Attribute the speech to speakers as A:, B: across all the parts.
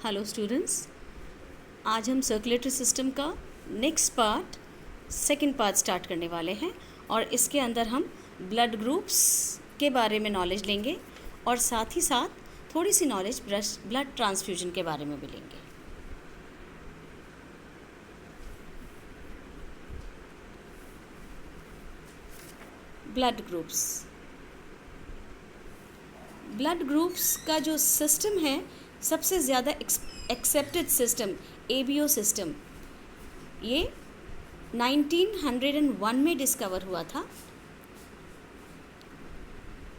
A: Hello students, आज हम circulatory system का सेकंड पार्ट स्टार्ट करने वाले हैं और इसके अंदर हम ब्लड ग्रुप्स के बारे में नॉलेज लेंगे और साथ ही साथ थोड़ी सी नॉलेज ब्लड ट्रांसफ्यूजन के बारे में भी लेंगे। ब्लड ग्रुप्स का जो सिस्टम है, सबसे ज़्यादा एक्सेप्टेड सिस्टम ABO सिस्टम, ये 1901 में डिस्कवर हुआ था।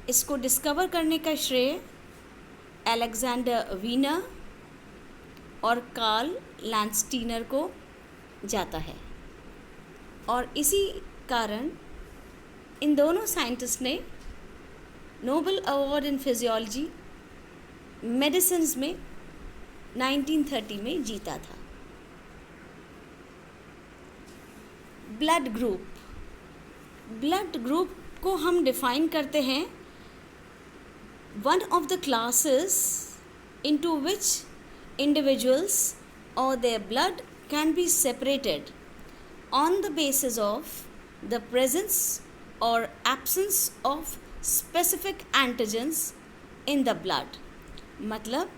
A: इसको डिस्कवर करने का श्रेय अलेक्जेंडर वीनर और कार्ल लैंडस्टीनर को जाता है और इसी कारण इन दोनों साइंटिस्ट ने Nobel award in physiology medicines में 1930 में जीता था। ब्लड ग्रुप को हम डिफाइन करते हैं one of the classes into which individuals और their blood can be separated on the basis of the presence और absence of specific antigens in the blood. मतलब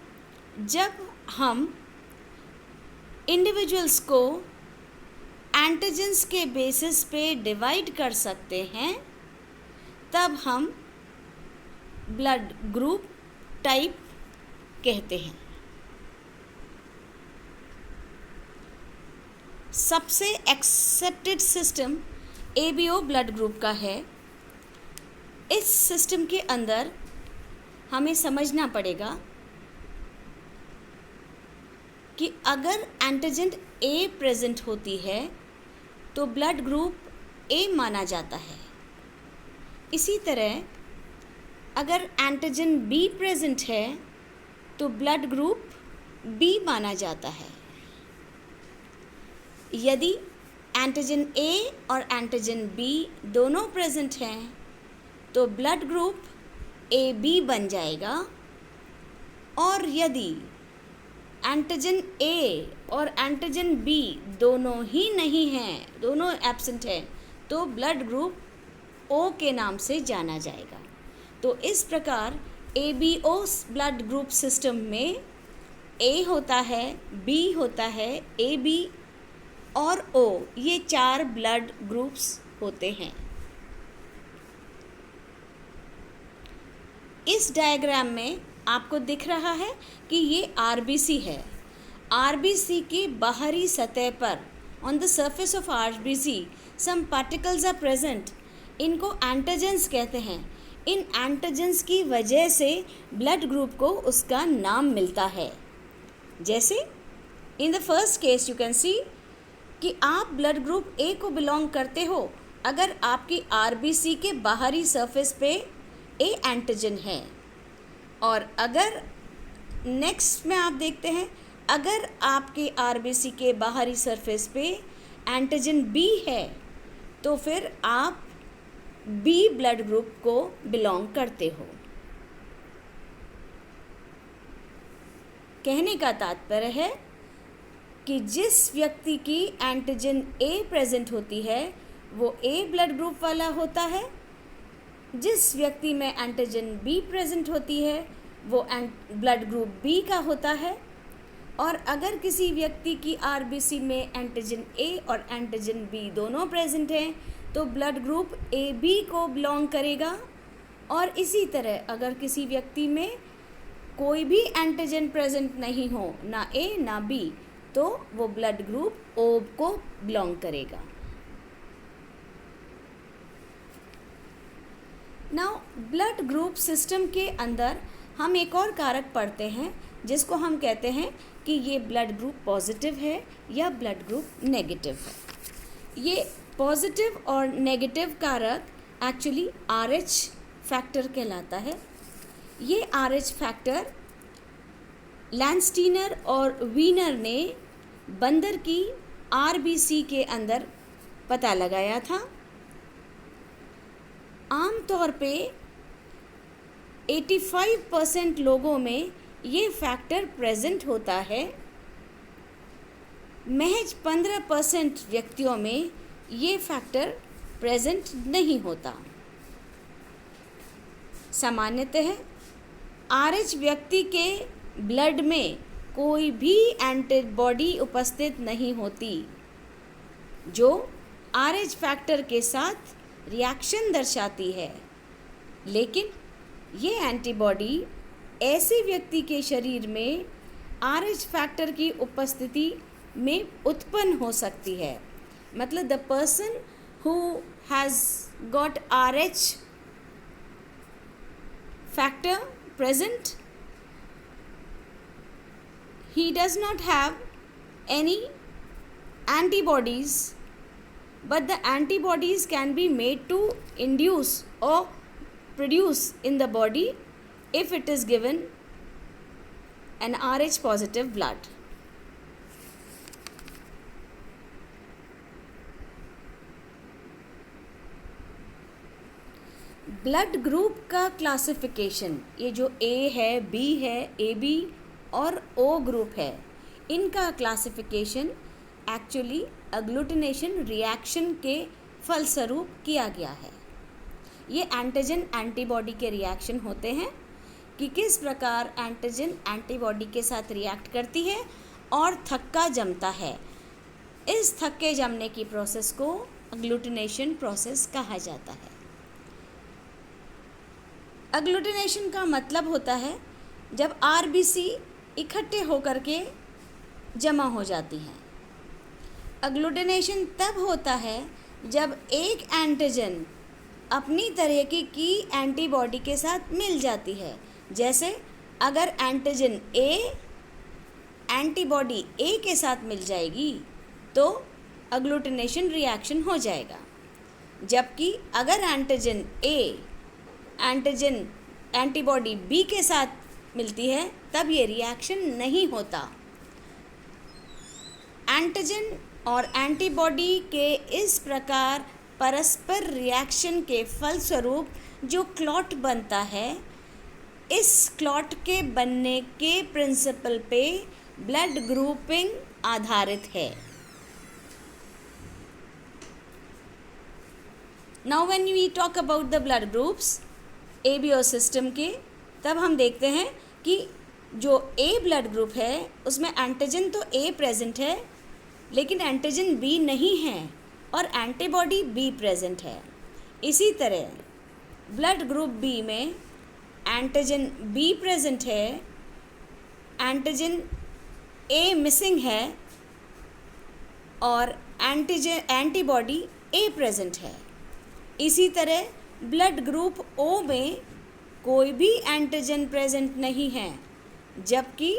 A: जब हम इंडिविजुअल्स को एंटीजेंस के बेसिस पे डिवाइड कर सकते हैं, तब हम ब्लड ग्रुप टाइप कहते हैं। सबसे accepted system ABO blood group का है। इस सिस्टम के अंदर हमें समझना पड़ेगा कि अगर एंटीजन A प्रेजेंट होती है तो ब्लड ग्रुप A माना जाता है। इसी तरह अगर एंटीजन B प्रेजेंट है तो ब्लड ग्रुप B माना जाता है। यदि एंटीजन A और एंटीजन B दोनों प्रेजेंट हैं तो ब्लड ग्रुप AB बन जाएगा, और यदि एंटीजन A और एंटीजन B दोनों ही नहीं हैं, दोनों एब्सेंट हैं, तो ब्लड ग्रुप O के नाम से जाना जाएगा। तो इस प्रकार ABO ब्लड ग्रुप सिस्टम में A होता है, B होता है, AB और O, ये 4 ब्लड ग्रुप्स होते हैं। इस डायग्राम में आपको दिख रहा है कि ये RBC है। RBC के बाहरी सतह पर on the surface of RBC some particles are present. इनको एंटीजेंस कहते हैं। इन एंटीजेंस की वजह से ब्लड ग्रुप को उसका नाम मिलता है। जैसे in the first case you can see कि आप ब्लड ग्रुप A को बिलोंग करते हो अगर आपकी RBC के बाहरी सरफेस पे A एंटीजन है, और अगर नेक्स्ट में आप देखते हैं अगर आपके RBC के बाहरी सरफेस पे एंटीजन B है तो फिर आप B ब्लड ग्रुप को बिलोंग करते हो। कहने का तात्पर्य है कि जिस व्यक्ति की एंटीजन A प्रेजेंट होती है वो A ब्लड ग्रुप वाला होता है, जिस व्यक्ति में एंटीजन B प्रेजेंट होती है वो ब्लड ग्रुप B का होता है, और अगर किसी व्यक्ति की RBC में एंटीजन A और एंटीजन B दोनों प्रेजेंट हैं तो ब्लड ग्रुप AB को बिलोंग करेगा। और इसी तरह अगर किसी व्यक्ति में कोई भी एंटीजन प्रेजेंट नहीं हो, ना A ना B, तो वो ब्लड ग्रुप O को बिलोंग करेगा। नाउ ब्लड ग्रुप सिस्टम के अंदर हम एक और कारक पढ़ते हैं जिसको हम कहते हैं कि ये ब्लड ग्रुप पॉजिटिव है या ब्लड ग्रुप नेगेटिव है। ये पॉजिटिव और नेगेटिव कारक एक्चुअली RH फैक्टर कहलाता है। ये RH फैक्टर लैंडस्टीनर और वीनर ने बंदर की RBC के अंदर पता लगाया था। आम तौर पे 85% लोगों में ये फैक्टर प्रेजेंट होता है, महज 15% व्यक्तियों में ये फैक्टर प्रेजेंट नहीं होता। सामान्यतः RH व्यक्ति के ब्लड में कोई भी एंटीबॉडी उपस्थित नहीं होती जो RH फैक्टर के साथ रिएक्शन दर्शाती है, लेकिन ये एंटीबॉडी ऐसे व्यक्ति के शरीर में RH फैक्टर की उपस्थिति में उत्पन्न हो सकती है। मतलब the person who has got RH factor present, he does not have any antibodies, but the antibodies can be made to induce or produce in the body if it is given an RH positive blood. Blood group का classification, ये जो ए है, B है, A B और ओ group है, इनका classification actually अग्लूटिनेशन reaction के फलस्वरूप किया गया है। ये एंटीजन एंटीबॉडी के रिएक्शन होते हैं कि किस प्रकार एंटीजन एंटीबॉडी के साथ रिएक्ट करती है और थक्का जमता है। इस थक्के जमने की प्रोसेस को अग्लूटिनेशन प्रोसेस कहा जाता है। अग्लूटिनेशन का मतलब होता है जब RBC इकट्ठे होकर के जमा हो जाती हैं। अग्लूटिनेशन तब होता है जब एक एंटीजन अपनी तरह की एंटीबॉडी के साथ मिल जाती है। जैसे अगर एंटीजन A एंटीबॉडी A के साथ मिल जाएगी तो अग्लूटिनेशन रिएक्शन हो जाएगा, जबकि अगर एंटीजन A एंटीबॉडी B के साथ मिलती है तब ये रिएक्शन नहीं होता। एंटीजन और एंटीबॉडी के इस प्रकार परस्पर रिएक्शन के फलस्वरूप जो क्लॉट बनता है, इस क्लॉट के बनने के प्रिंसिपल पे ब्लड ग्रुपिंग आधारित है। Now when we talk about the blood groups ABO system के, तब हम देखते हैं कि जो A ब्लड ग्रुप है उसमें एंटीजन तो A प्रेजेंट है लेकिन एंटीजन B नहीं है और एंटीबॉडी B प्रेजेंट है। इसी तरह ब्लड ग्रुप B में एंटीजन B प्रेजेंट है, एंटीजन A मिसिंग है और एंटीबॉडी A प्रेजेंट है। इसी तरह ब्लड ग्रुप O में कोई भी एंटीजन प्रेजेंट नहीं है, जबकि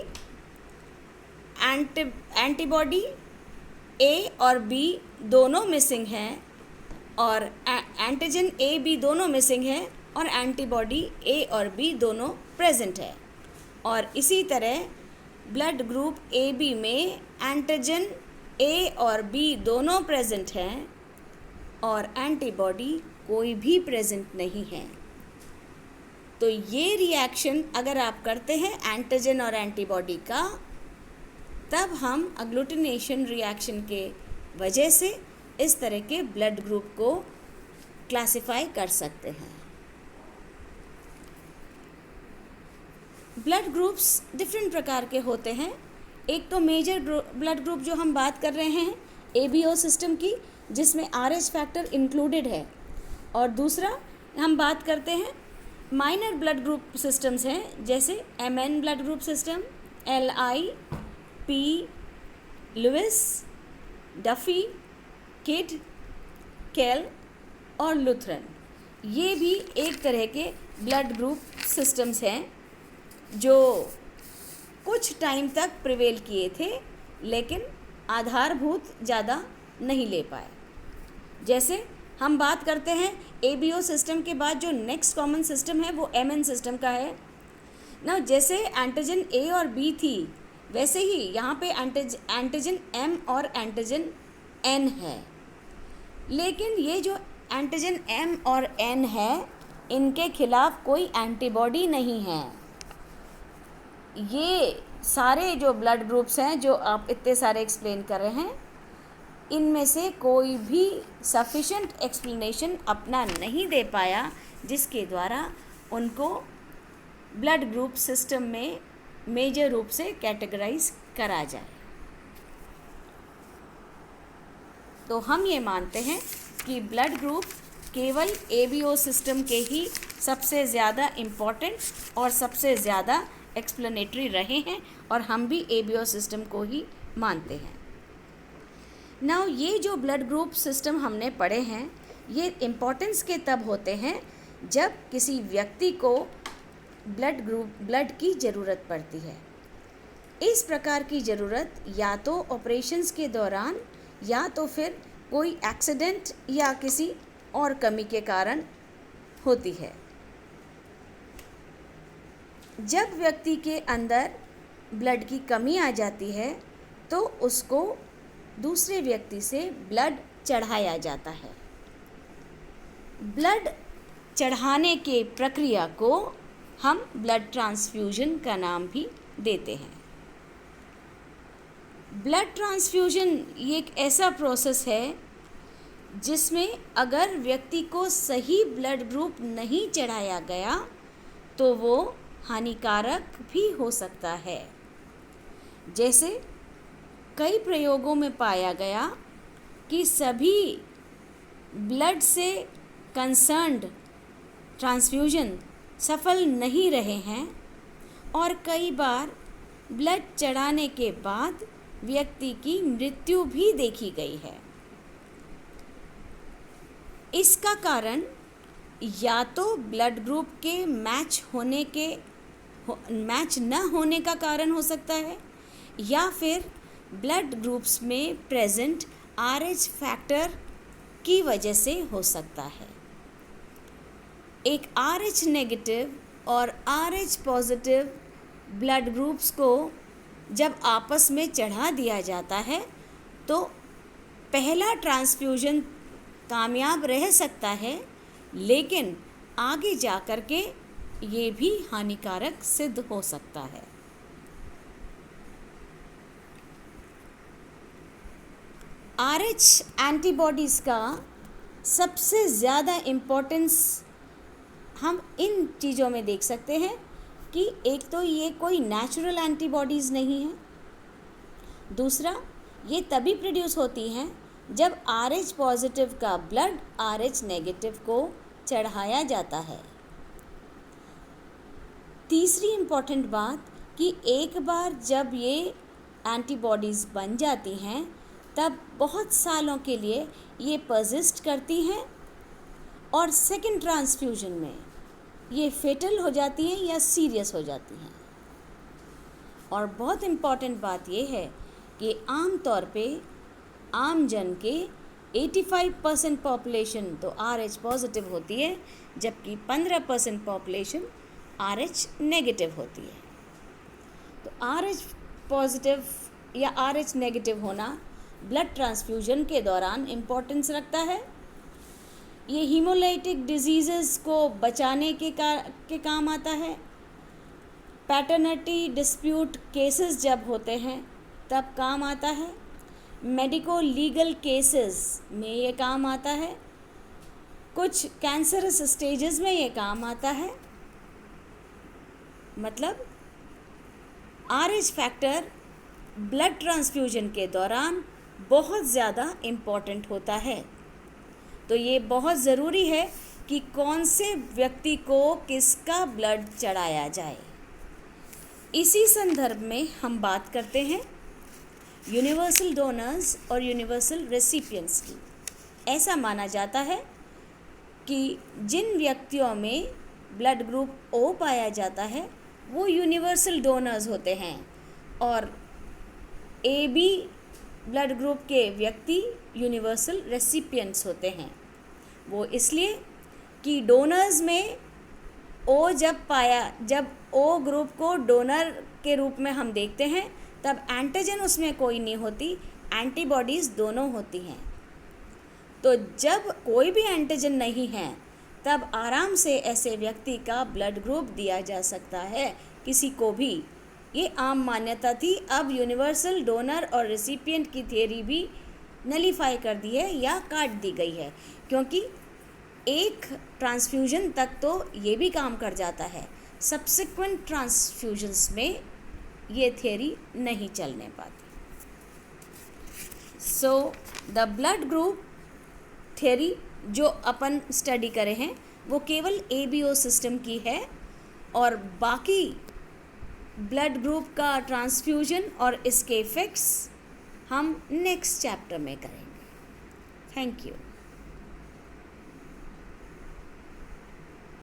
A: एंटीबॉडी A और B दोनों मिसिंग हैं और एंटीजन A B दोनों मिसिंग है और एंटीबॉडी A और B दोनों प्रेजेंट है। और इसी तरह ब्लड ग्रुप AB में एंटीजन A और B दोनों प्रेजेंट हैं और एंटीबॉडी कोई भी प्रेजेंट नहीं है। तो ये रिएक्शन अगर आप करते हैं एंटीजन और एंटीबॉडी का, तब हम अग्लूटिनेशन रिएक्शन के वजह से इस तरह के ब्लड ग्रुप को क्लासिफाई कर सकते हैं। ब्लड ग्रुप्स डिफरेंट प्रकार के होते हैं। एक तो मेजर ब्लड ग्रुप जो हम बात कर रहे हैं ABO सिस्टम की, जिसमें RH फैक्टर इंक्लूडेड है, और दूसरा हम बात करते हैं माइनर ब्लड ग्रुप सिस्टम्स हैं, जैसे MN blood group system, LI, P, Lewis, Duffy, Kidd, Kell और लुथरन। ये भी एक तरह के ब्लड ग्रुप सिस्टम्स हैं जो कुछ टाइम तक प्रिवेल किए थे लेकिन आधारभूत ज़्यादा नहीं ले पाए। जैसे हम बात करते हैं ABO सिस्टम के बाद जो नेक्स्ट कॉमन सिस्टम है वो MN सिस्टम का है ना। जैसे एंटीजन A और B थी, वैसे ही यहाँ पे एंटीजन M और एंटीजन N है, लेकिन ये जो एंटीजन M और N है इनके खिलाफ कोई एंटीबॉडी नहीं है। ये सारे जो ब्लड ग्रुप्स हैं जो आप इतने सारे एक्सप्लेन कर रहे हैं, इनमें से कोई भी सफिशेंट एक्सप्लेनेशन अपना नहीं दे पाया जिसके द्वारा उनको ब्लड ग्रुप सिस्टम में मेजर रूप से कैटेगराइज करा जाए। तो हम ये मानते हैं कि ब्लड ग्रुप केवल एबीओ सिस्टम के ही सबसे ज़्यादा इम्पॉर्टेंट और सबसे ज़्यादा एक्सप्लेनेटरी रहे हैं, और हम भी एबीओ सिस्टम को ही मानते हैं। नाउ ये जो ब्लड ग्रुप सिस्टम हमने पढ़े हैं, ये इम्पोर्टेंस के तब होते हैं जब किसी व्यक्ति को ब्लड की ज़रूरत पड़ती है। इस प्रकार की ज़रूरत या तो ऑपरेशंस के दौरान या तो फिर कोई एक्सीडेंट या किसी और कमी के कारण होती है। जब व्यक्ति के अंदर ब्लड की कमी आ जाती है तो उसको दूसरे व्यक्ति से ब्लड चढ़ाया जाता है। ब्लड चढ़ाने के प्रक्रिया को हम ब्लड ट्रांसफ्यूजन का नाम भी देते हैं। ब्लड ट्रांसफ्यूजन ये एक ऐसा प्रोसेस है जिसमें अगर व्यक्ति को सही ब्लड ग्रुप नहीं चढ़ाया गया तो वो हानिकारक भी हो सकता है। जैसे कई प्रयोगों में पाया गया कि सभी ब्लड से कंसर्न्ड ट्रांसफ्यूजन सफल नहीं रहे हैं, और कई बार ब्लड चढ़ाने के बाद व्यक्ति की मृत्यु भी देखी गई है। इसका कारण या तो ब्लड ग्रुप के मैच न होने का कारण हो सकता है, या फिर ब्लड ग्रुप्स में प्रेजेंट RH फैक्टर की वजह से हो सकता है। एक RH नेगेटिव और RH पॉजिटिव ब्लड ग्रुप्स को जब आपस में चढ़ा दिया जाता है तो पहला ट्रांसफ्यूजन कामयाब रह सकता है, लेकिन आगे जा कर के ये भी हानिकारक सिद्ध हो सकता है। RH एंटीबॉडीज़ का सबसे ज़्यादा इम्पोर्टेंस हम इन चीज़ों में देख सकते हैं कि एक तो ये कोई नेचुरल एंटीबॉडीज़ नहीं है, दूसरा ये तभी प्रोड्यूस होती हैं जब RH पॉजिटिव का ब्लड RH नेगेटिव को चढ़ाया जाता है। तीसरी इम्पॉर्टेंट बात कि एक बार जब ये एंटीबॉडीज़ बन जाती हैं तब बहुत सालों के लिए ये परसिस्ट करती हैं, और सेकंड ट्रांसफ्यूजन में ये फेटल हो जाती हैं या सीरियस हो जाती हैं। और बहुत इम्पॉर्टेंट बात ये है कि आम तौर पे आम जन के 85% पॉपुलेशन तो RH पॉजिटिव होती है, जबकि 15% पॉपुलेशन RH नेगेटिव होती है। तो RH पॉजिटिव या RH नेगेटिव होना ब्लड ट्रांसफ्यूजन के दौरान इम्पोर्टेंस रखता है। ये हीमोलाइटिक डिजीज़ेस को बचाने के काम आता है। पैटर्निटी डिस्प्यूट केसेस जब होते हैं तब काम आता है। मेडिको लीगल केसेस में ये काम आता है। कुछ कैंसरस स्टेजेस में ये काम आता है। मतलब RH फैक्टर ब्लड ट्रांसफ्यूजन के दौरान बहुत ज़्यादा इम्पॉर्टेंट होता है। तो ये बहुत ज़रूरी है कि कौन से व्यक्ति को किसका ब्लड चढ़ाया जाए। इसी संदर्भ में हम बात करते हैं यूनिवर्सल डोनर्स और यूनिवर्सल रेसिपिएंट्स की। ऐसा माना जाता है कि जिन व्यक्तियों में ब्लड ग्रुप O पाया जाता है वो यूनिवर्सल डोनर्स होते हैं, और AB ब्लड ग्रुप के व्यक्ति यूनिवर्सल रेसिपिएंट्स होते हैं। वो इसलिए कि डोनर्स में जब O ग्रुप को डोनर के रूप में हम देखते हैं तब एंटीजन उसमें कोई नहीं होती, एंटीबॉडीज़ दोनों होती हैं। तो जब कोई भी एंटीजन नहीं है तब आराम से ऐसे व्यक्ति का ब्लड ग्रुप दिया जा सकता है किसी को भी, ये आम मान्यता थी। अब यूनिवर्सल डोनर और रेसिपिएंट की थियरी भी नलीफाई कर दी है या काट दी गई है, क्योंकि एक ट्रांसफ्यूजन तक तो ये भी काम कर जाता है, सब्सिक्वेंट ट्रांसफ्यूजन्स में ये थियरी नहीं चलने पाती। So the blood group theory जो अपन स्टडी करे हैं वो केवल ABO सिस्टम की है, और बाकी ब्लड ग्रुप का ट्रांसफ्यूजन और इसके इफ़ेक्ट्स हम नेक्स्ट चैप्टर में करेंगे। Thank you.